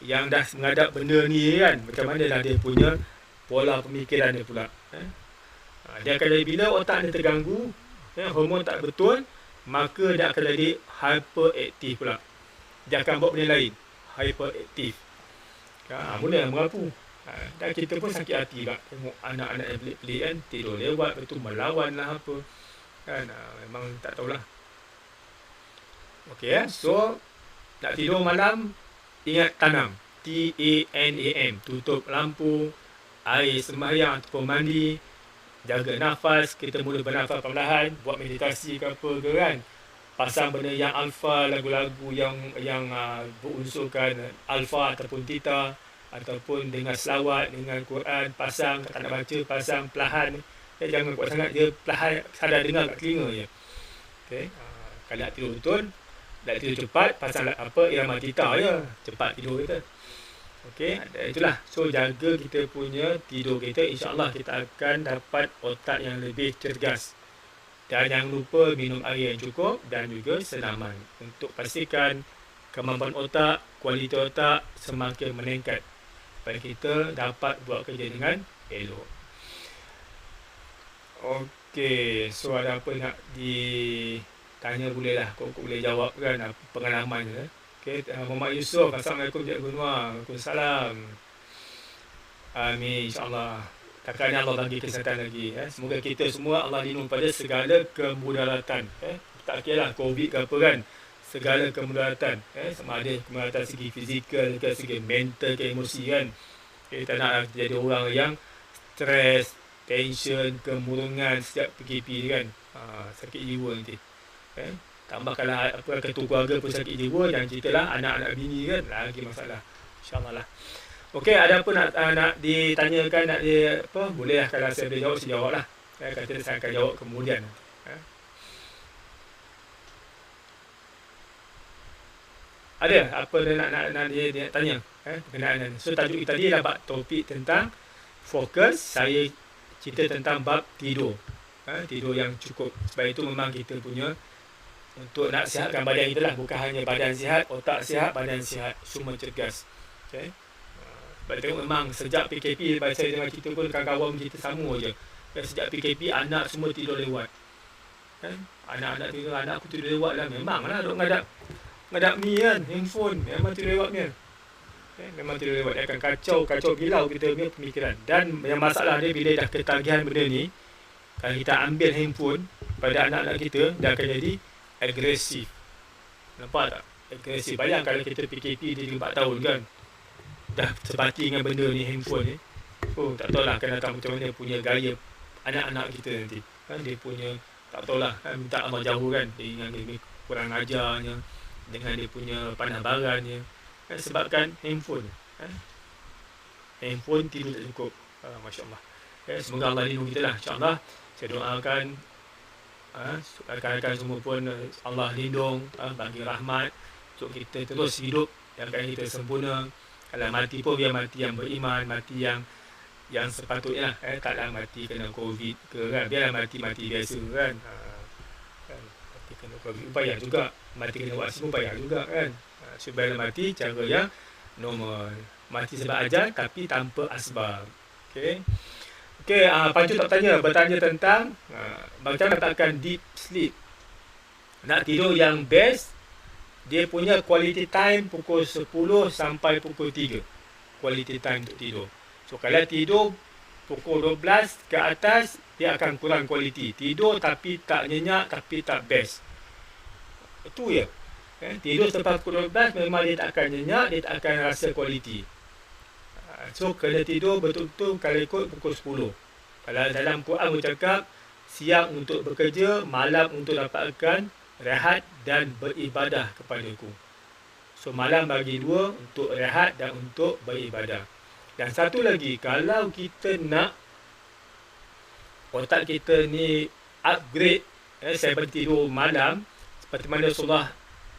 yang dah menghadap benda ni kan, macam mana dah dia punya pola pemikiran dia pula. Dia akan jadi bila otak dia terganggu, hormon tak betul, maka dia akan jadi hyperaktif pula. Dia akan buat benda lain, hyperaktif. Mula yang merapu. Dan kita pun sakit hati lah tengok anak-anak yang pelik-pelik kan, tidur lewat, betul melawan lah apa kan. Memang tak tahulah. Okey so nak tidur malam, ingat tanam, TANAM, tutup lampu, air sembahyang ataupun mandi, Jaga nafas, kita mula bernafas perlahan, buat meditasi ke apa ke kan. Pasang benda yang alfa, lagu-lagu yang berunsurkan alfa ataupun theta, ataupun dengan selawat, dengan Quran, pasang, tak nak baca, pasang perlahan. Jangan kuat sangat, dia perlahan, sadar dengar kat telinga je. Okay. Kalau nak tidur betul, nak tidur cepat, pasang apa, irama theta je, cepat tidur kita. Okey, itulah. So jaga kita punya tidur kita, insya-Allah kita akan dapat otak yang lebih cergas. Dan jangan lupa minum air yang cukup dan juga senaman untuk pastikan kemampuan otak, kualiti otak semakin meningkat supaya kita dapat buat kerja dengan elok. Okey, so ada apa nak ditanya bolehlah, kau boleh jawab kan pengalaman je. Okay, Muhammad Yusof, Assalamualaikum Cikgu Noor. Waalaikumsalam. Amin, insyaAllah. Takkannya Allah bagi kesihatan lagi. Semoga kita semua Allah lindung pada segala kemudaratan. Tak kira lah COVID ke apa kan. Segala kemudaratan. Sama ada kemudaratan segi fizikal ke, segi mental ke, emosi kan. Kita nak jadi orang yang stres, tension, kemurungan setiap PKP kan. Sakit jiwa nanti. Tambah kalau apa ketua keluarga pun sakit jiwa, jangan ceritalah anak-anak bini kan, lagi masalah. InsyaAllah lah. Okey, ada apa nak ditanyakan, nak apa, boleh lah. Kalau saya boleh jawab, saya jawab lah. Kata saya akan jawab kemudian. Ada apa nak dia tanya berkenaan. So tajuk kita tadi adalah topik tentang fokus. Saya cerita tentang bab tidur. Tidur yang cukup. Sebab itu memang kita punya untuk nak sihatkan badan kita lah. Bukan hanya badan sihat, otak sihat, badan sihat, semua cergas. Okay. Sebab itu memang sejak PKP, lepas saya dengan kita pun kawan-kawan kita sama je. Sejak PKP, anak semua tidur lewat. Anak-anak tidur, anak aku tidur lewat lah. Memang lah duk ngadap ni kan, handphone. Memang tidur lewat ni. Memang tidur lewat. Dia akan kacau gilau kita punya pemikiran. Dan yang masalah dia, bila dah ketagihan benda ni, kalau kita ambil handphone pada anak-anak kita, dia akan jadi agresif. Nampak tak? Agresif. Bayang kalau kita PKP dia 4 tahun kan, dah sebati dengan benda ni, handphone ni. Oh, tak tahulah akan datang macam mana punya gaya anak-anak kita nanti. Dia punya, tak tahulah, minta amat jauh kan. Dengan dia kurang ajarnya, dengan dia punya panah barannya. Sebabkan handphone. Handphone tidur tak cukup. Masya Allah. Semoga Allah lindung kita lah. InsyaAllah. Saya doakan rakan-rakan semua pun Allah lindung, bagi rahmat untuk kita terus hidup dan kita sempurna. Kalau mati pun biar mati yang beriman, mati yang sepatutnya lah. Taklah mati kena COVID ke kan, biarlah mati biasa kan. Mati kena COVID payah juga, mati kena vaksin pun payah juga kan. Sebaiknya mati cara yang normal, mati sebab ajal tapi tanpa asbab. Okey, Pancu tak bertanya tentang macam katakan deep sleep. Nak tidur yang best, dia punya quality time pukul 10 sampai pukul 3. Quality time untuk tidur. So kalau tidur pukul 12 ke atas, dia akan kurang quality. Tidur tapi tak nyenyak, tapi tak best. Itu ya. Tidur selepas pukul 12 memang dia tak akan nyenyak, dia tak akan rasa quality. So kena tidur betul-betul kalau ikut pukul 10. Kalau dalam Quran bercakap siang untuk bekerja, malam untuk dapatkan rehat dan beribadah kepadaku. So malam bagi 2 untuk rehat dan untuk beribadah. Dan satu lagi, kalau kita nak otak kita ni upgrade, saya bertidur malam, seperti mana Rasulullah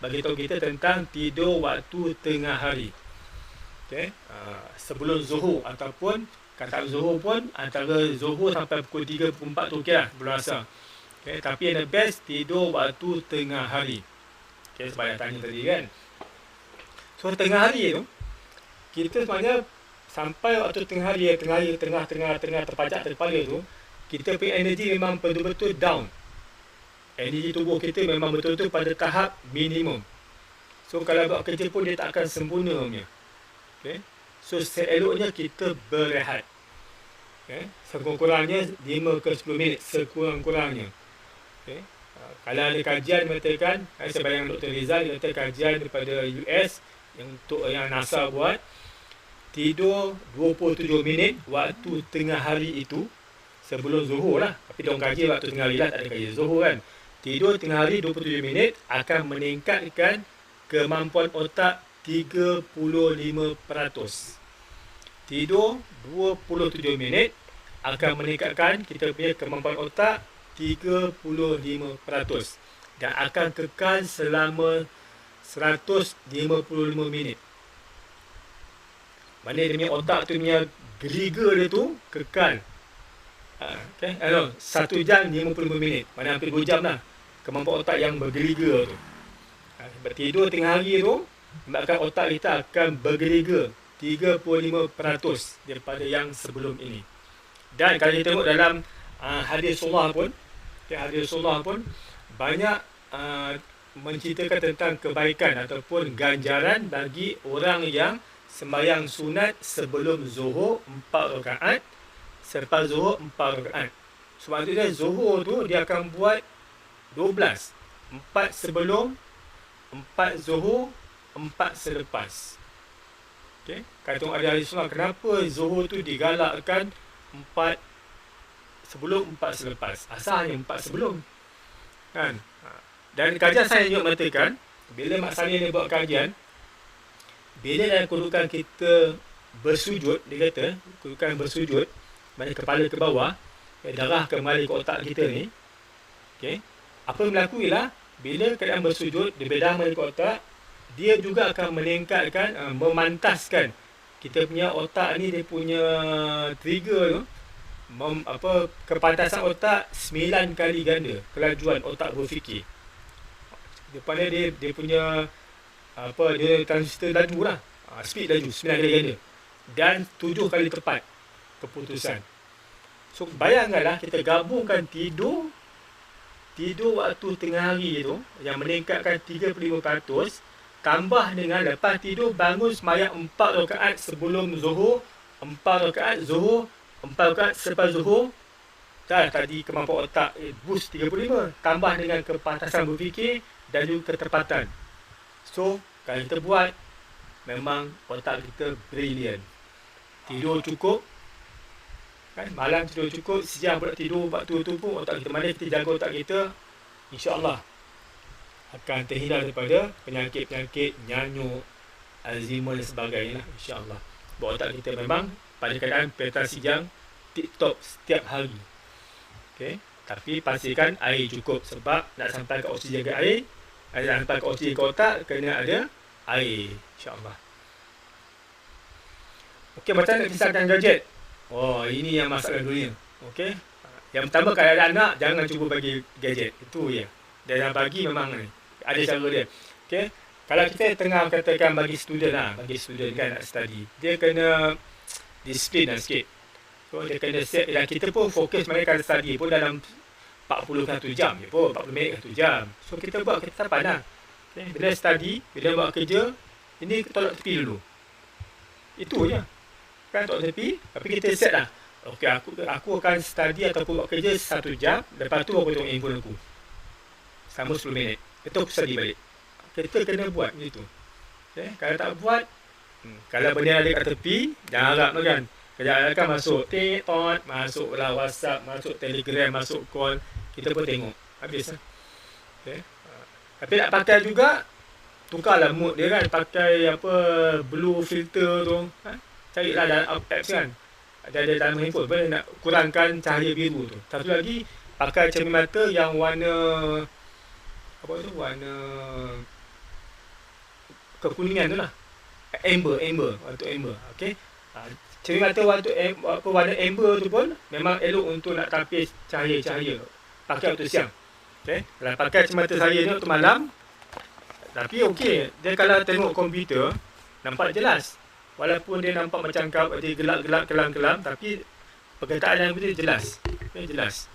bagi tahu kita tentang tidur waktu tengah hari. Sebelum zuhur ataupun kata zuhur pun antara zuhur sampai pukul 3, pukul 4 tu okey lah, belum asar. Tapi yang the best tidur waktu tengah hari. Sebab yang tanya tadi kan. So tengah hari tu, kita sebenarnya sampai waktu tengah hari, tengah terpajak terkepala tu, kita punya energi memang betul-betul down. Energi tubuh kita memang betul-betul pada tahap minimum. So kalau buat kerja pun dia tak akan sempurna punya. So seeloknya kita berehat. Sekurang-kurangnya 5 ke 10 minit sekurang-kurangnya. Kalau ada kajian mengatakan, saya bayang Dr. Rizal dia kata kajian daripada US yang NASA buat, tidur 27 minit waktu tengah hari itu sebelum Zuhur lah. Tapi diorang kaji waktu tengah hari lah, tak ada kaji Zuhur kan. Tidur tengah hari 27 minit akan meningkatkan kemampuan otak 35%. Tidur 27 minit akan meningkatkan kita punya kemampuan otak 35% dan akan kekal selama 155 minit. Mana dia punya otak tu punya geriga dia tu kekal. Okay. 1 jam 55 minit. Mana hampir 2 jam lah. Kemampuan otak yang bergeriga tu. Bertidur tengah hari tu menyebabkan otak kita akan bergeriga 35% daripada yang sebelum ini. Dan kalau kita tengok dalam hadis Rasulullah pun, hadis Rasulullah pun banyak menceritakan tentang kebaikan ataupun ganjaran bagi orang yang sembahyang sunat sebelum Zuhur 4 rakaat, selepas Zuhur 4 rakaat. Sebab itu dia Zuhur tu dia akan buat 12. 4 sebelum, 4 Zuhur, 4 selepas. Okay. Kalau tengok ada hadis Rasulullah, kenapa Zuhur tu digalakkan 4 sebelum, 4 selepas? Asalnya 4 sebelum. Kan? Dan kajian saya juga mengatakan, bila Mak Salih ni buat kajian, bila dalam kedudukan kita bersujud, dia kata, kedudukan bersujud, mana kepala ke bawah, darah kembali ke otak kita ni, okay, apa yang berlaku ialah, bila keadaan bersujud, dia darah kembali ke otak, dia juga akan meningkatkan, memantaskan kita punya otak ni, dia punya trigger tu, kepantasan otak 9 kali ganda kelajuan otak berfikir. Depan dia punya dia transistor laju lah, speed laju 9 kali ganda dan 7 kali tepat keputusan. So bayangkanlah kita gabungkan tidur waktu tengah hari tu yang meningkatkan 35%, tambah dengan lepas tidur bangun sembahyang 4 rakaat sebelum Zuhur, 4 rakaat Zuhur, 4 rakaat selepas Zuhur. Dah tadi kemampuan otak boost 35, tambah dengan kepantasan berfikir dan juga ketepatan. So kalau kita buat, memang otak kita brilliant. Tidur cukup kan, malam tidur cukup, siang pula tidur waktu tu pun otak kita, mana kita jaga otak kita, insya-Allah akan terhindar daripada penyakit-penyakit nyanyuk, Alzheimer dan sebagainya lah, insya-Allah. Buat otak kita memang pada keadaan penetration yang tip-top setiap hari. Okey, tapi pastikan air cukup, sebab nak sampai ke oksigen ke air, nak sampai ke oksigen ke otak, kena ada air, insya-Allah. Okey, macam nak pisahkan gadget? Oh, ini yang masalah dunia. Okey. Yang pertama, kalau ada anak, jangan cuba bagi gadget. Itu je. Dan yang bagi memang ni, ada cara dia. Okey. Kalau kita tengah katakan bagi student lah, bagi student kan nak study, dia kena disiplin lah sikit. So dia kena set, dan kita pun fokus mereka study pun dalam 40 ke 1 jam je pun, 40 minit ke 1 jam. So kita buat ketetapan lah. Okay. Bila study, bila buat kerja, ini tolak tepi dulu. Itu je. Kan tolak tepi, tapi kita set lah. Okay, aku akan study ataupun buat kerja 1 jam, lepas tu aku tengok handphone aku. Sama 10 minit. Itu aku study balik. Kita kena buat macam tu. Okay. Kalau tak buat, kalau benda ada kat tepi, jangan harap kan. Kejap kan masuk TikTok, masuklah WhatsApp, masuk Telegram, masuk call, kita pun tengok. Habis lah. Okay. Tapi nak pakai juga, tukarlah mood dia kan. Pakai blue filter tu. Carilah dalam apps kan. Ada dalam handphone pun nak kurangkan cahaya biru tu. Satu lagi, pakai cermin mata yang warna warna kekuningan tu lah. Amber, waktu amber. Okey. Cermin mata warna amber tu pun memang elok untuk nak tapis cahaya-cahaya. Pakai waktu siang. Okey. Kalau pakai cermin mata saya ni waktu malam, tapi okey, dia kalau tengok komputer nampak jelas. Walaupun dia nampak macam dia gelap-gelap kelam-kelam, tapi perkataan yang dia jelas. Okay, jelas.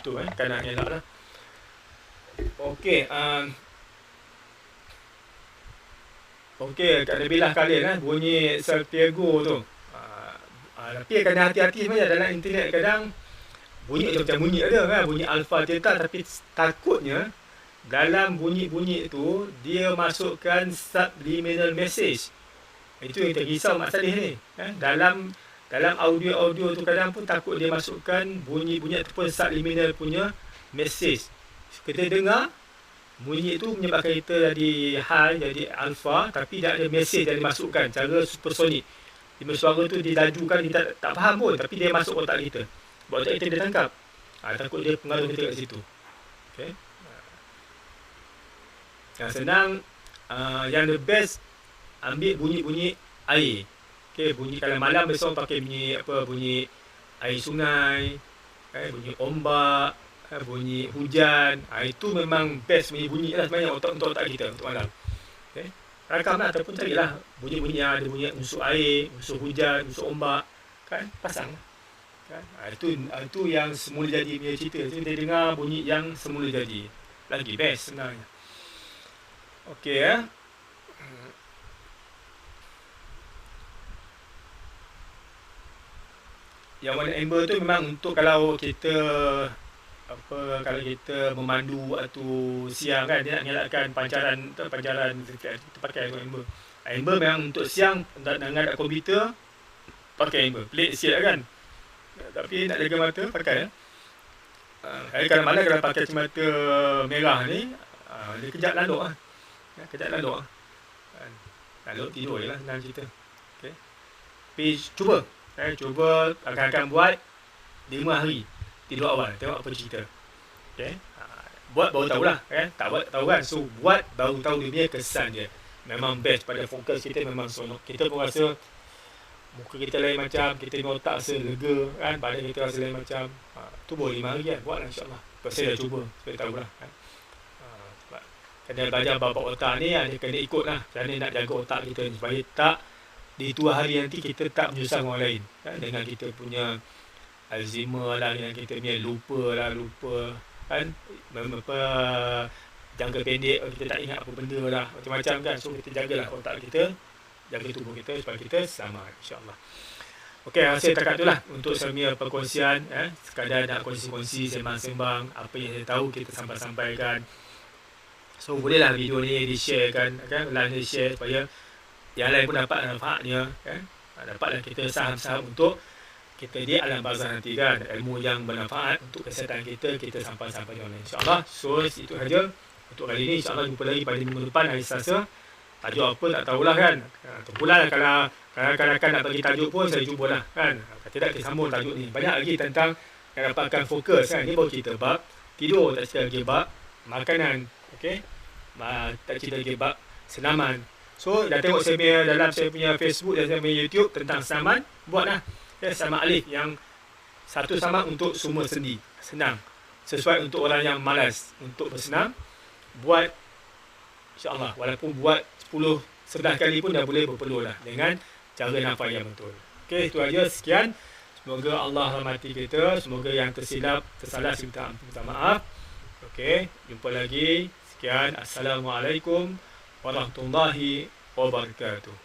Tu kan nak elak lah. Okey, okey, kat Nabilah Khalil kan bunyi Santiago tu. Tapi kena hati-hati sebenarnya dalam internet, kadang bunyi macam bunyi ada kan, bunyi alpha theta, tapi takutnya dalam bunyi-bunyi tu dia masukkan subliminal message. Itu yang kita risau Mak Salih ni. Dalam dalam audio tu kadang pun takut dia masukkan bunyi-bunyi ataupun subliminal punya message. Kita dengar bunyi itu menyebabkan kita jadi high, jadi alpha, tapi tak ada message yang dimasukkan cara supersonik. Bila suara tu dilajukan, kita tak faham pun, tapi dia masuk otak kita. Otak kita dia tangkap. Takut dia pengaruh kita kat situ. Okay. Yang senang, yang the best, ambil bunyi-bunyi air. Okay, bunyi kalau malam besok pakai bunyi apa, bunyi air sungai, bunyi ombak, bunyi hujan. Itu memang best bunyi lah sebenarnya untuk otak kita untuk malam. Okay. Rakamlah ataupun carilah bunyi-bunyi yang ada bunyi unsur air, unsur hujan, unsur ombak, kan, pasang. Kan? Itu yang semula jadi punya cerita. Jadi dia dengar bunyi yang semula jadi. Lagi best sebenarnya. Okey ya. Yang warna amber tu memang untuk kalau kita kalau kita memandu waktu siang kan, dia nak nyalakan pancaran kita pakai amber. Amber memang untuk siang nak dengar kat komputer pakai amber. Pelik sikit kan. Tapi nak jaga mata pakai ya. Kalau malam kalau pakai kacamata merah ni, dia kejap laluk lah. Kejap laluk lah. Laluk tidur je lah senang cerita. Okay. Tapi cuba. Cuba akan buat 5 hari tidur awal. Tengok apa cerita. Okay. Buat baru tahulah. Tak buat tahu kan. So buat baru tahu dia punya kesan dia. Memang best pada fokus kita, memang sonok. Kita pun rasa muka kita lain macam, kita punya otak rasa lega kan, badan kita rasa lain macam. Tu boleh 5 hari kan. Buatlah insyaAllah. Saya dah cuba supaya tahulah kan. Kena belajar bapa otak ni, dia kena ikut lah. Macam mana nak jaga otak kita ni supaya tak di tua hari nanti kita tak menyusahkan orang lain kan? Dengan kita punya Alzheimer lah, dengan kita punya lupa kan, apa jangka pendek kita tak ingat apa benda lah, macam-macam kan. So kita jagalah otak kita, jaga tubuh kita supaya kita selamat insyaAllah. Okey, saya takat tu lah untuk saya punya perkongsian. Sekadar nak kongsi-kongsi, sembang-sembang apa yang saya tahu kita sampaikan. So bolehlah video ni di-share kan, like di-share supaya yang lain pun dapat manfaatnya kan. Dapatlah kita saham-saham untuk kita di alam barzakh nanti kan. Ilmu yang bermanfaat untuk kesihatan kita sampai-sampai online insyaAllah. So itu saja untuk kali ini. InsyaAllah jumpa lagi pada minggu depan hari Selasa. Tajuk apa tak tahulah kan. Terpulang kalau rakan-rakan nak bagi tajuk pun saya cubalah kan. Tidak kita sambung tajuk ni. Banyak lagi tentang yang dapatkan fokus kan. Ni baru cerita bab tidur, tak cerita lagi bab makanan. Okey. Tak cerita lagi bab senaman. So dah tengok saya punya dalam saya punya Facebook dan saya punya YouTube tentang senaman, buatlah senaman alif yang satu sama untuk semua sendi. Senang. Sesuai untuk orang yang malas untuk bersenam. Buat insya-Allah walaupun buat 10 11 kali pun dah boleh berpeluh lah dengan cara nafas yang betul. Okey, itu aja, sekian. Semoga Allah rahmati kita, semoga yang tersilap, tersalah minta maaf. Okey, jumpa lagi. Sekian. Assalamualaikum warahmatullahi wabarakatuh.